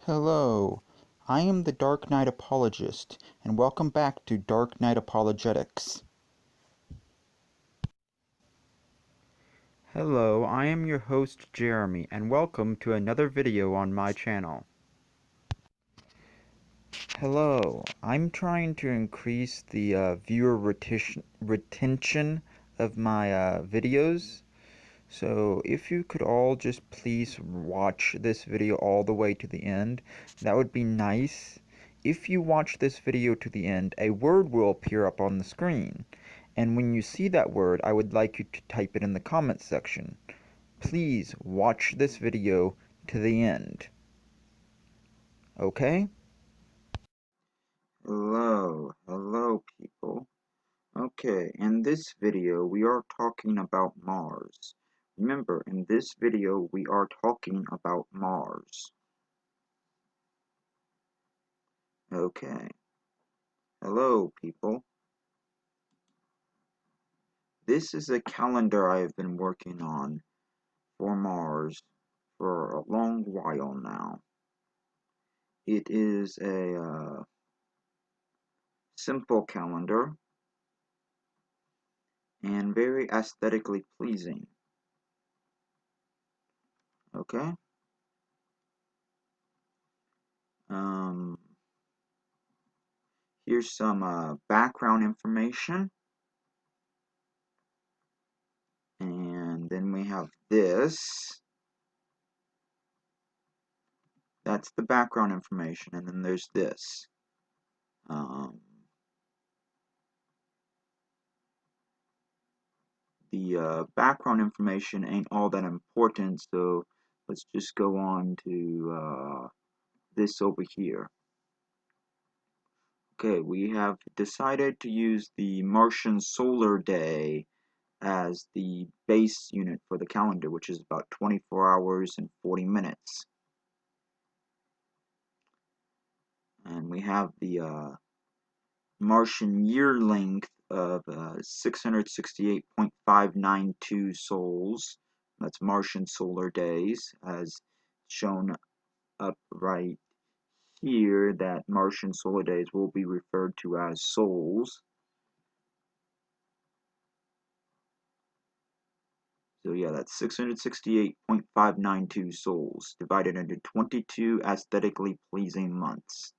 Hello, I am the Dark Knighte Apologist, and welcome back to Dark Knighte Apologeticz. Hello, I am your host Jeremy, and welcome to another video on my channel. Hello, I'm trying to increase the viewer retention of my videos. So if you could all just please watch this video all the way to the end, that would be nice. If you watch this video to the end, a word will appear up on the screen. And when you see that word, I would like you to type it in the comments section. Please watch this video to the end. Okay? Hello people. Okay, in this video we are talking about Mars. Remember, in this video we are talking about Mars. Okay. Hello people. This is a calendar I have been working on for Mars for a long while now. It is a simple calendar and very aesthetically pleasing. Okay? Here's some background information. And then we have this. That's the background information. And then there's this. The background information ain't all that important, so let's just go on to this over here. Okay, we have decided to use the Martian solar day as the base unit for the calendar, which is about 24 hours and 40 minutes. And we have the Martian year length of 668.592 sols. That's Martian solar days, as shown up right here, that Martian solar days will be referred to as sols. So yeah, that's 668.592 sols divided into 22 aesthetically pleasing months.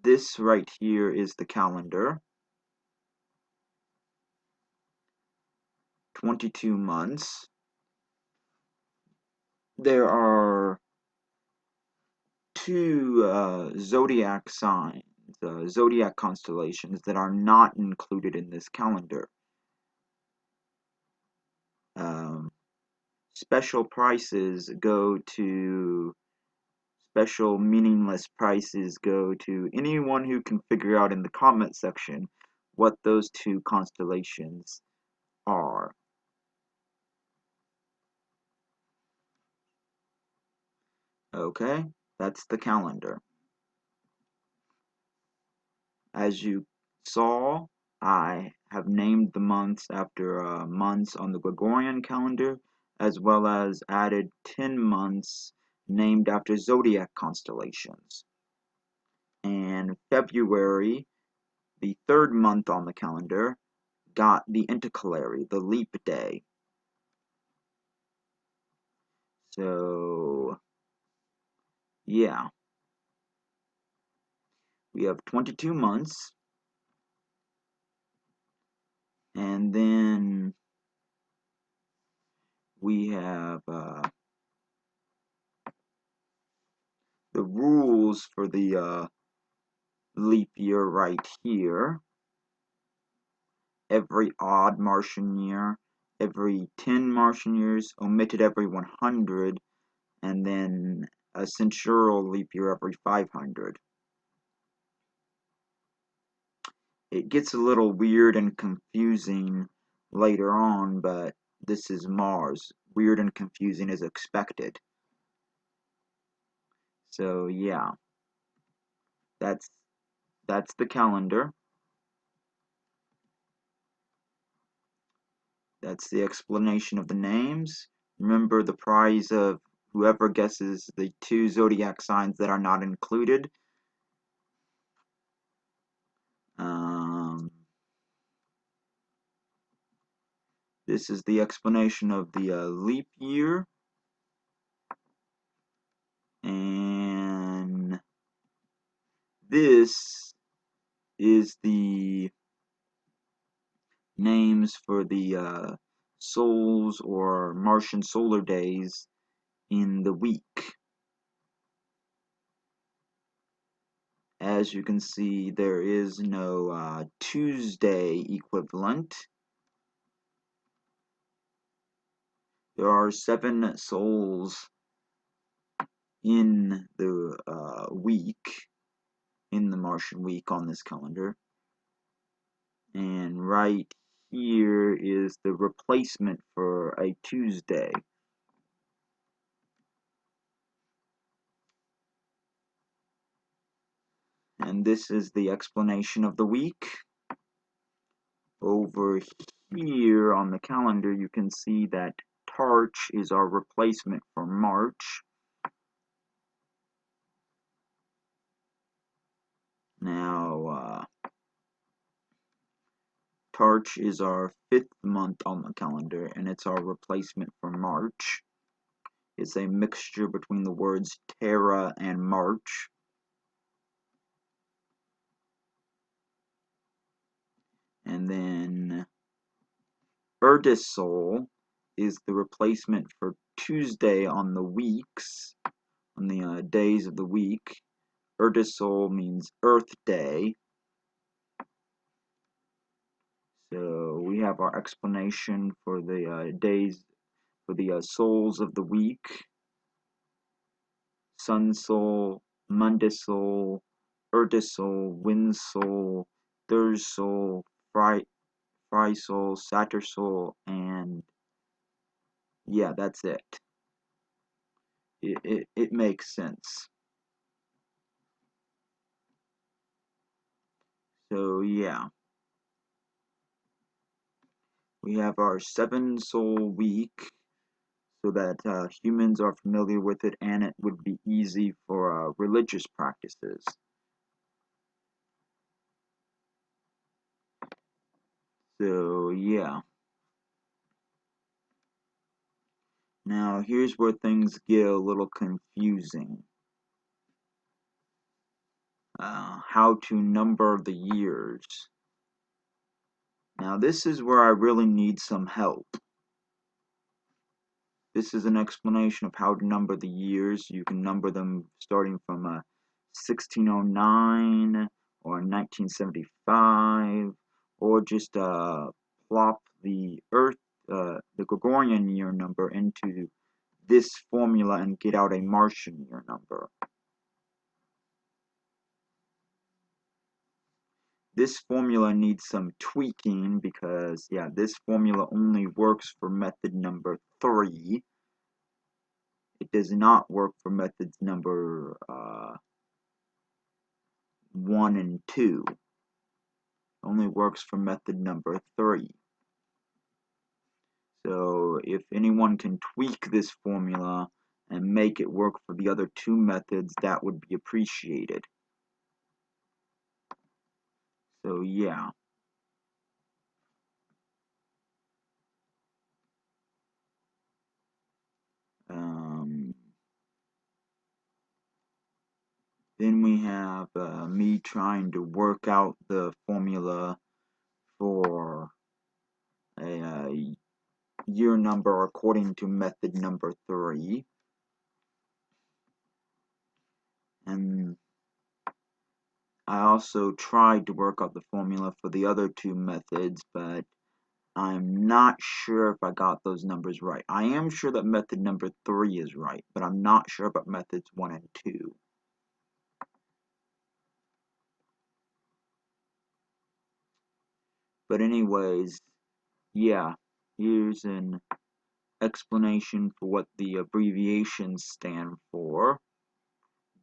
This right here is the calendar. 22 months. There are two zodiac signs, zodiac constellations that are not included in this calendar. Special prices go to, special meaningless prices go to anyone who can figure out in the comment section what those two constellations are. Okay, that's the calendar. As you saw, I have named the months after months on the Gregorian calendar, as well as added 10 months named after zodiac constellations. And February, the third month on the calendar, got the intercalary, the leap day. So, yeah. We have 22 months. And then we have the rules for the leap year right here. Every odd Martian year, every 10 Martian years, omitted every 100, and then a centural leap year every 500. It gets a little weird and confusing later on, but this is Mars. Weird and confusing is expected. So yeah, that's the calendar. That's the explanation of the names. Remember, the prize of whoever guesses the 2 zodiac signs that are not included. This is the explanation of the leap year. And this is the names for the sols or Martian solar days in the week. As you can see, there is no Tuesday equivalent. There are 7 sols in the week, in the Martian week on this calendar. And right here is the replacement for a Tuesday. And this is the explanation of the week. Over here on the calendar, you can see that Tarch is our replacement for March. Now, Tarch is our 5th month on the calendar, and it's our replacement for March. It's a mixture between the words Terra and March. And then Erdisol is the replacement for Tuesday on the weeks, on the days of the week. Erdisol means Earth Day. So we have our explanation for the days, for the sols of the week. Sun Sol, Monday Sol, Erdisol, Wind Sol, Thursday Sol, Friday Sol, Saturn Sol, and yeah, that's it. It makes sense. So yeah, we have our 7 sol week, so that humans are familiar with it, and it would be easy for religious practices. So yeah. Now here's where things get a little confusing. How to number the years. Now this is where I really need some help. This is an explanation of how to number the years. You can number them starting from 1609 or 1975, or just plop the the Gregorian year number into this formula and get out a Martian year number. This formula needs some tweaking because, yeah, this formula only works for method number 3. It does not work for methods number 1 and 2. It only works for method number 3. So if anyone can tweak this formula and make it work for the other 2 methods, that would be appreciated. So yeah. Then we have me trying to work out the formula for a year number according to method number 3. And I also tried to work out the formula for the other 2 methods, but I'm not sure if I got those numbers right. I am sure that method number 3 is right, but I'm not sure about methods 1 and 2. But anyways, yeah, here's an explanation for what the abbreviations stand for.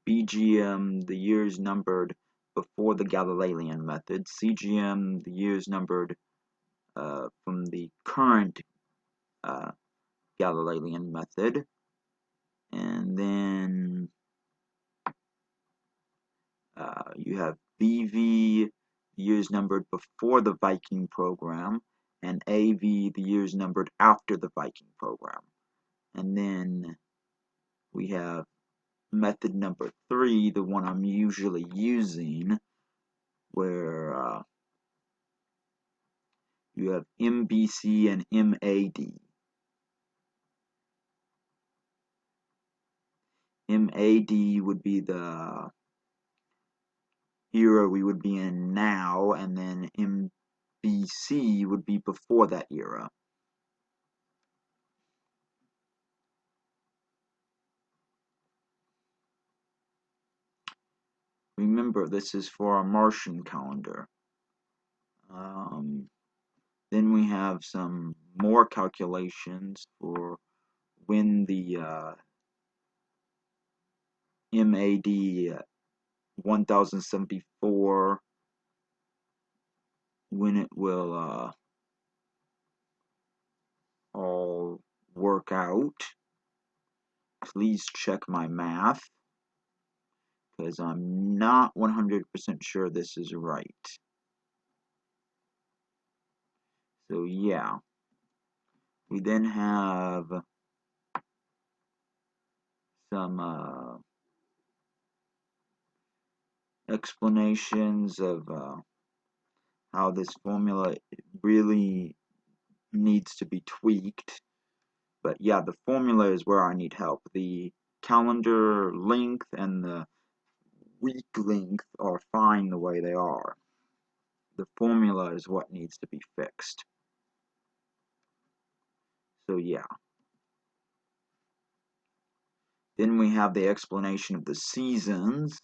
BGM, the years numbered before the Galilean method. CGM, the years numbered from the current Galilean method. And then you have BV, years numbered before the Viking program, and AV, the years numbered after the Viking program. And then we have method number 3, the one I'm usually using, where you have MBC and MAD. MAD would be the era we would be in now, and then MBC would be before that era. Remember, this is for our Martian calendar. Then we have some more calculations for when the MAD 1074, when it will all work out. Please check my math, because I'm not 100% sure this is right. So yeah, we then have some explanations of how this formula really needs to be tweaked. But yeah, the formula is where I need help. The calendar length and the week length are fine the way they are. The formula is what needs to be fixed. So yeah. Then we have the explanation of the seasons.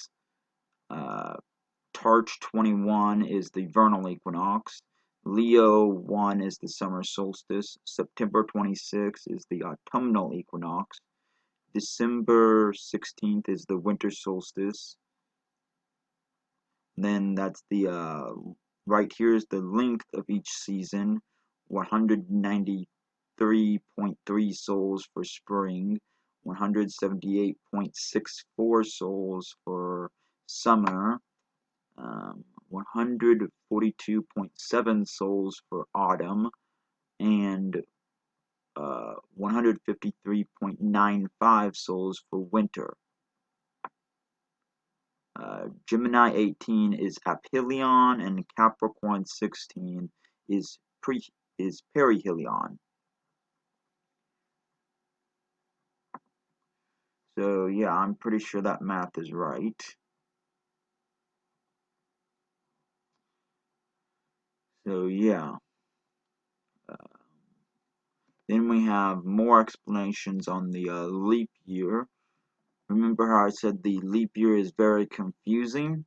Tarch 21 is the vernal equinox. Leo 1 is the summer solstice. September 26 is the autumnal equinox. December 16th is the winter solstice. Then that's the right here is the length of each season. 193.3 sols for spring, 178.64 sols for summer, 142.7 sols for autumn, and 153.95 sols for winter. Gemini 18 is aphelion, and Capricorn 16 is perihelion. So yeah, I'm pretty sure that math is right. So yeah. Then we have more explanations on the leap year. Remember how I said the leap year is very confusing?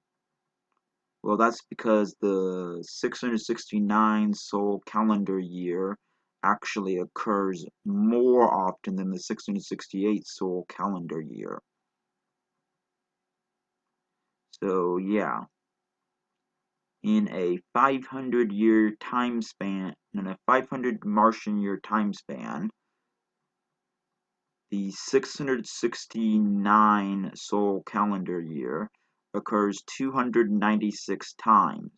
Well, that's because the 669 sol calendar year actually occurs more often than the 668 sol calendar year. So yeah, in a 500-year time span, in a 500 Martian year time span, the 669 sol calendar year occurs 296 times.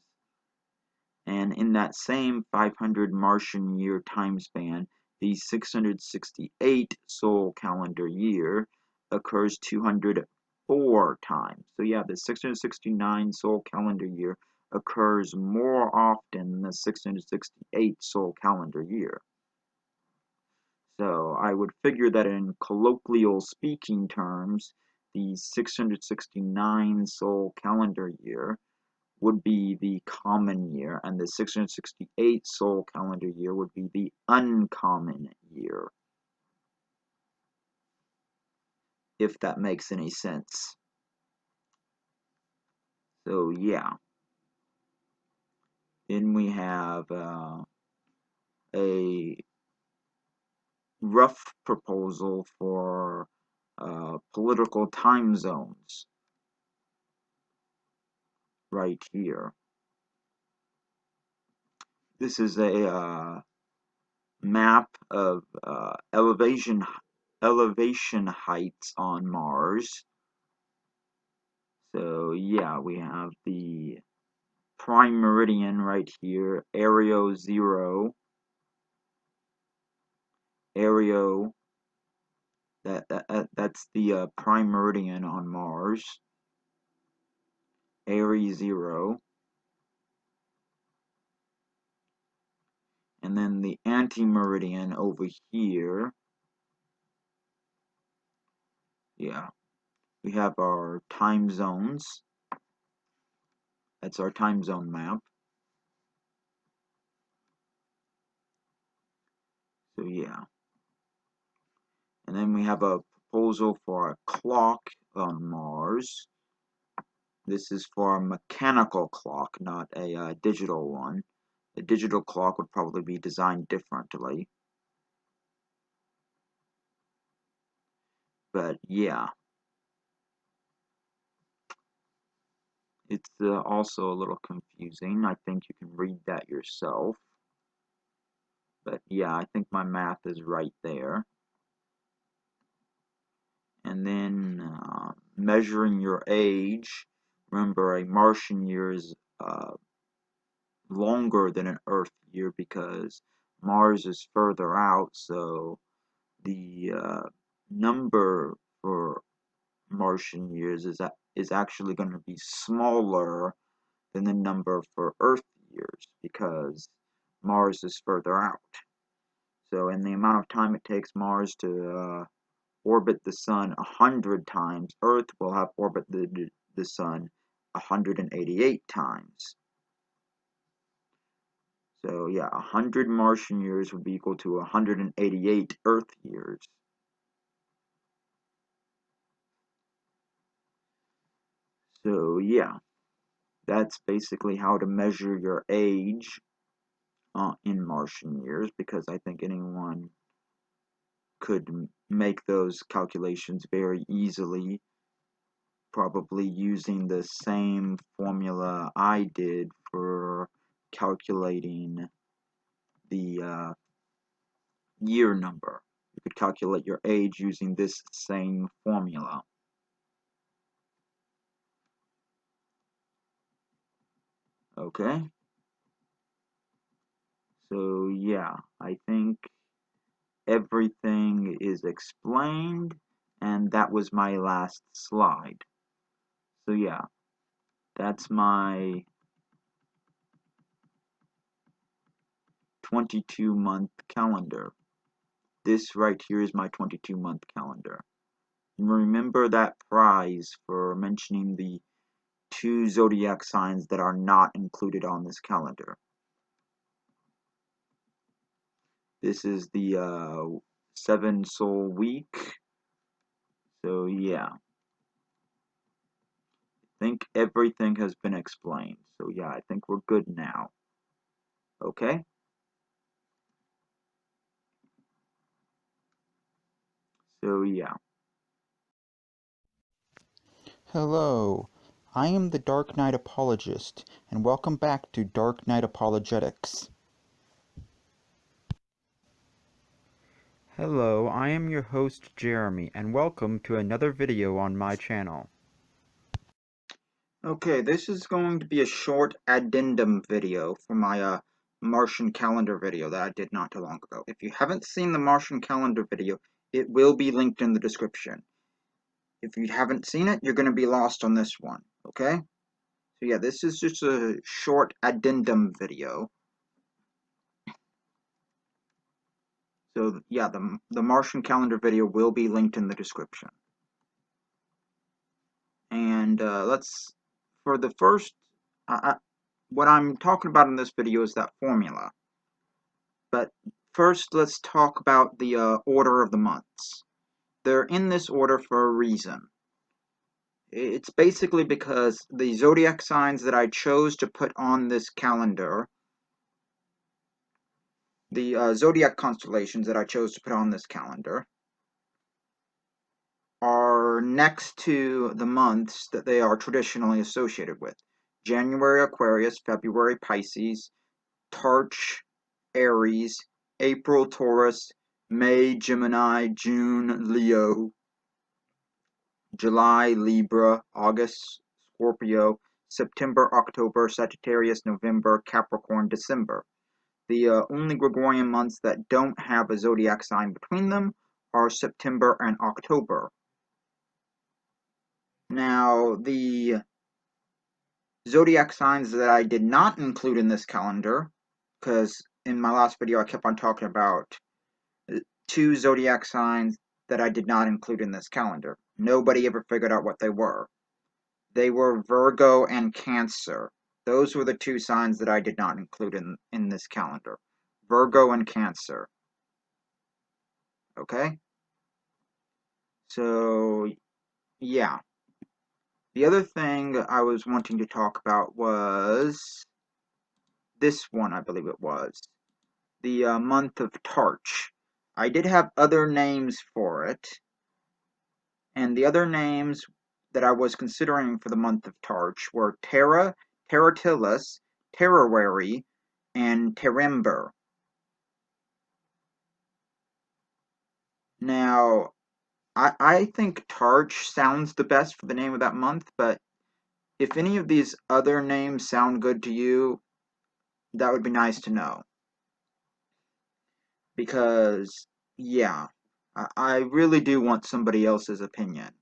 And in that same 500 Martian year time span, the 668 sol calendar year occurs 204 times. So yeah, the 669 sol calendar year occurs more often than the 668 sol calendar year. So I would figure that in colloquial speaking terms, the 669 sol calendar year would be the common year, and the 668 sol calendar year would be the uncommon year. If that makes any sense. So yeah. Then we have a rough proposal for political time zones right here. This is a map of elevation elevation heights on Mars. So yeah, we have the prime meridian right here, Aereo 0, Aereo, that's the prime meridian on Mars, Ares 0, and then the anti-meridian over here. Yeah, we have our time zones. That's our time zone map. So yeah. And then we have a proposal for a clock on Mars. This is for a mechanical clock, not a digital one. A digital clock would probably be designed differently. But yeah. It's also a little confusing. I think you can read that yourself. But yeah, I think my math is right there. And then measuring your age. Remember, a Martian year is longer than an Earth year because Mars is further out, so the number for Martian years is actually going to be smaller than the number for Earth years because Mars is further out. So, in the amount of time it takes Mars to orbit the Sun 100 times, Earth will have orbited the Sun 188 times. So, yeah, 100 Martian years would be equal to 188 Earth years. So, yeah, that's basically how to measure your age in Martian years, because I think anyone could make those calculations very easily, probably using the same formula I did for calculating the year number. You could calculate your age using this same formula. Okay? So yeah, I think everything is explained, and that was my last slide. So yeah, that's my 22-month calendar. This right here is my 22-month calendar. Remember that prize for mentioning the 2 zodiac signs that are not included on this calendar. This is the 7 soul week. So yeah, I think everything has been explained. So yeah, I think we're good now. Okay? So yeah. Hello, I am the Dark Knight Apologist, and welcome back to Dark Knight Apologeticz. Hello, I am your host Jeremy, and welcome to another video on my channel. Okay, this is going to be a short addendum video for my Martian calendar video that I did not too long ago. If you haven't seen the Martian calendar video, it will be linked in the description. If you haven't seen it, you're going to be lost on this one, okay? So yeah, this is just a short addendum video. So yeah, the Martian calendar video will be linked in the description. And for the first, what I'm talking about in this video is that formula. But first, let's talk about the order of the months. They're in this order for a reason. It's basically because the zodiac signs that I chose to put on this calendar, the zodiac constellations that I chose to put on this calendar, are next to the months that they are traditionally associated with. January Aquarius, February Pisces, March Aries, April Taurus, May, Gemini, June, Leo, July, Libra, August, Scorpio, September, October, Sagittarius, November, Capricorn, December. The only Gregorian months that don't have a zodiac sign between them are September and October. Now, the zodiac signs that I did not include in this calendar, because in my last video I kept on talking about 2 zodiac signs that I did not include in this calendar. Nobody ever figured out what they were. They were Virgo and Cancer. Those were the 2 signs that I did not include in this calendar. Virgo and Cancer. Okay? So, yeah. The other thing I was wanting to talk about was this one, I believe it was. The month of Tarch. I did have other names for it, and the other names that I was considering for the month of Tarch were Terra, Terratillus, Terrawary, and Terember. Now, I think Tarch sounds the best for the name of that month, but if any of these other names sound good to you, that would be nice to know. Because, yeah, I really do want somebody else's opinion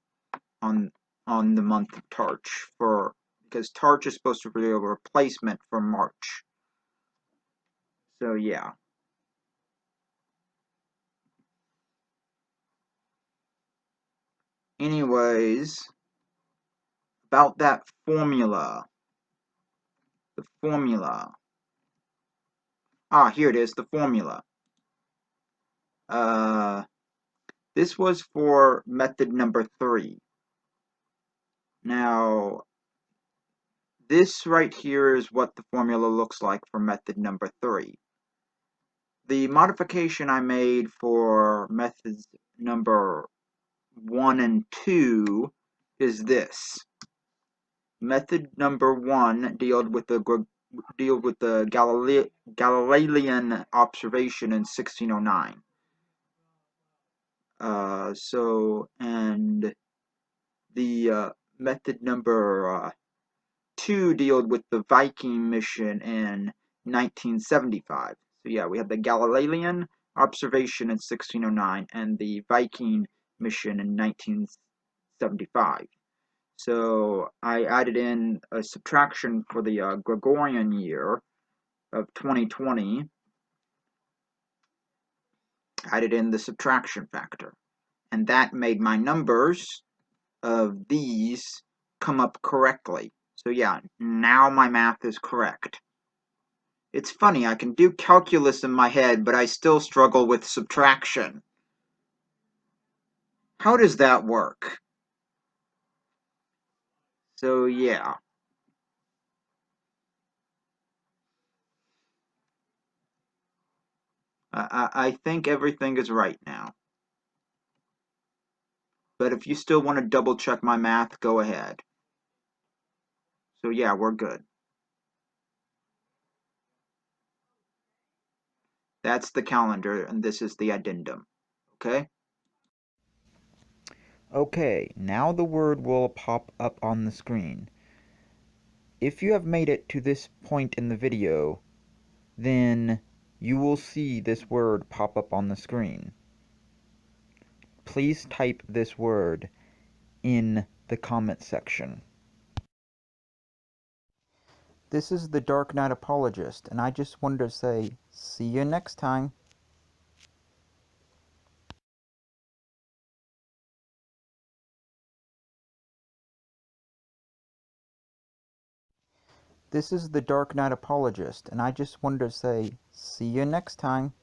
on the month of Tarch, because Tarch is supposed to be a replacement for March. So yeah. Anyways, about that formula. The formula. Ah, here it is, the formula. This was for method number 3. Now, this right here is what the formula looks like for method number 3. The modification I made for methods number 1 and 2 is this. Method number 1 dealt with the Galilean observation in 1609. And the method number 2 dealt with the Viking mission in 1975. So yeah, we had the Galilean observation in 1609 and the Viking mission in 1975. So I added in a subtraction for the Gregorian year of 2020, added in the subtraction factor. And that made my numbers of these come up correctly. So yeah, now my math is correct. It's funny, I can do calculus in my head, but I still struggle with subtraction. How does that work? So yeah. I think everything is right now. But if you still want to double check my math, go ahead. So yeah, we're good. That's the calendar, and this is the addendum. Okay? Okay, now the word will pop up on the screen. If you have made it to this point in the video, then you will see this word pop up on the screen. Please type this word in the comment section. This is the Dark Knight Apologist, and I just wanted to say, see you next time. This is the Dark Knight Apologist, and I just wanted to say, see you next time.